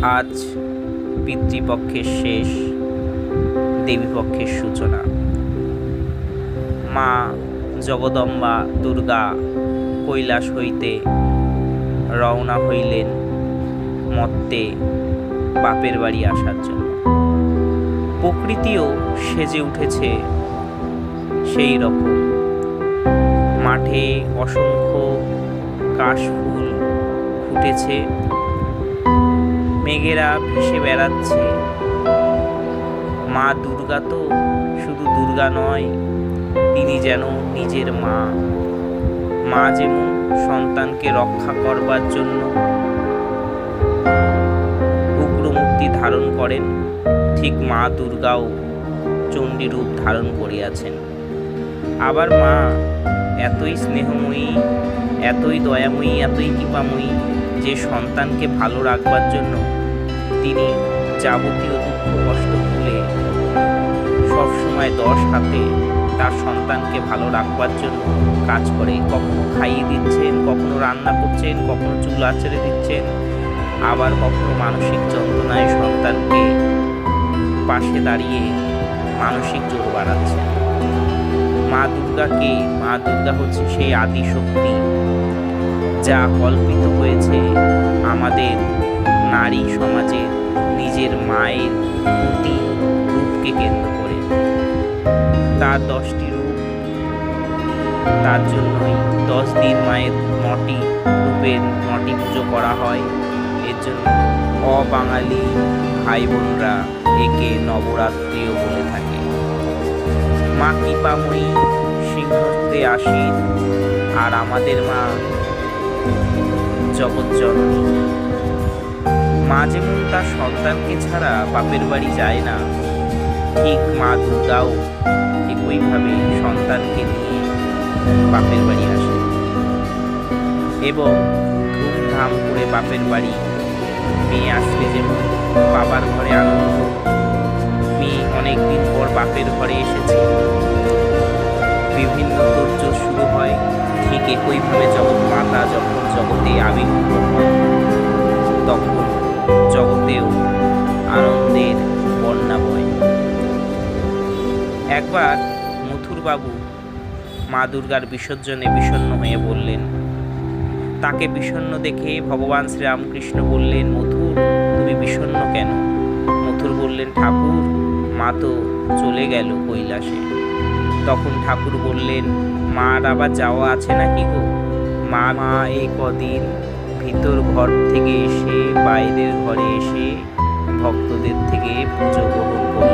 আজ পিতৃপক্ষের শেষ, দেবীপক্ষের সূচনা। মা জগদম্বা দুর্গা কৈলাস হইতে রওনা হইলেন মত্তে বাপের বাড়ি আসার জন্য। প্রকৃতিও সেজে উঠেছে সেই রকম। মাঠে অসংখ্য কাশফুল ফুটেছে, মেঘেরা ভেসে বেড়াচ্ছে। মা দুর্গা তো শুধু দুর্গা নয়, তিনি যেন নিজের মা। মা যেমন সন্তানকে রক্ষা করবার জন্য উগ্রমূর্তি ধারণ করেন, ঠিক মা দুর্গাও চণ্ডী রূপ ধারণ করিয়াছেন। আবার মা এতই স্নেহময়ী, এতই দয়াময়ী, এতই কৃপাময়ী যে সন্তানকে ভালো রাখবার জন্য তিনি যাবতীয় দুঃখ কষ্ট ভুলে সবসময় 10 হাতে তার সন্তানকে ভালো রাখবার জন্য কাজ করে। কখনো খাইয়ে দিচ্ছেন, কখনো রান্না করছেন, কখনো চুল আঁচড়ে দিচ্ছেন, আবার কখনো মানসিক যন্ত্রণায় সন্তানকে পাশে দাঁড়িয়ে মানসিক জোর বাড়াচ্ছেন। মা দুর্গা হচ্ছে সেই আদি শক্তি, যা কল্পিত হয়েছে আমাদের নারী সমাজের নিজের মায়ের প্রতি রূপকে কেন্দ্র করে। তার 10টি রূপ, তার জন্যই 10 দিন মায়ের 9টি রূপের 9টি পুজো করা হয়। এর জন্য অবাঙালি ভাই বোনরা একে নবরাত্রিও বলে থাকে। মা কৃপাময়ী, সিংহস্তে আসীন, আর আমাদের মা জগৎজননী। মা যেমন তার সন্তানকে ছাড়া বাপের বাড়ি যায় না, ঠিক মা দুর্গাও একইভাবে সন্তানকে নিয়ে বাপের বাড়ি আসে এবং ধুমধাম করে বাপের বাড়ি। মেয়ে আসলে যেমন বাবার ঘরে আনন্দ, মেয়ে অনেকদিন পর বাপের ঘরে এসেছে, বিভিন্ন তোড়জোড় শুরু হয়। ঠিক একইভাবে জগৎ মাতা যখন জগতে আবির্ভূত হন, তখন জগতেও আনন্দের বন্যা বয়। একবার মথুরবাবু মা দুর্গার বিসর্জনে বিষণ্ণ হয়ে বললেন। তাকে বিষণ্ণ দেখে ভগবান শ্রীরামকৃষ্ণ বললেন, মথুর, তুমি বিষণ্ণ কেন? মথুর বললেন, ঠাকুর, মা তো চলে গেল কৈলাসে। তখন ঠাকুর বললেন, মার আবার যাওয়া আছে নাকি গো? মা এই কদিন ভিতর ঘর থেকে এসে বাইরের ঘরে এসে ভক্তদের থেকে